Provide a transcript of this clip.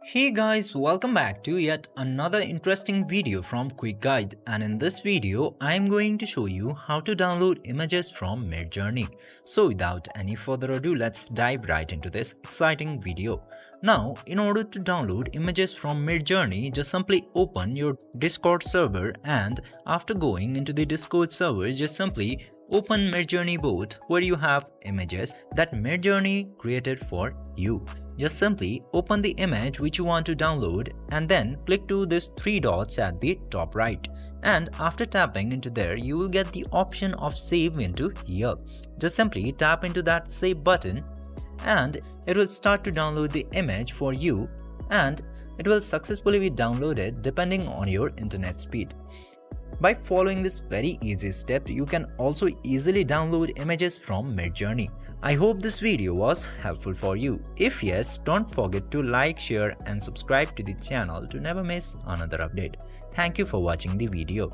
Hey guys, welcome back to yet another interesting video from Quick Guide, and in this video I am going to show you how to download images from Midjourney. So without any further ado, let's dive right into this exciting video. Now, in order to download images from Midjourney, just simply open your Discord server, and after going into the Discord server, just simply open Midjourney bot where you have images that Midjourney created for you. Just simply open the image which you want to download and then click to this three dots at the top right. And after tapping into there, you will get the option of save into here. Just simply tap into that save button and it will start to download the image for you, and it will successfully be downloaded depending on your internet speed. By following this very easy step, you can also easily download images from Midjourney. I hope this video was helpful for you. If yes, don't forget to like, share and subscribe to the channel to never miss another update. Thank you for watching the video.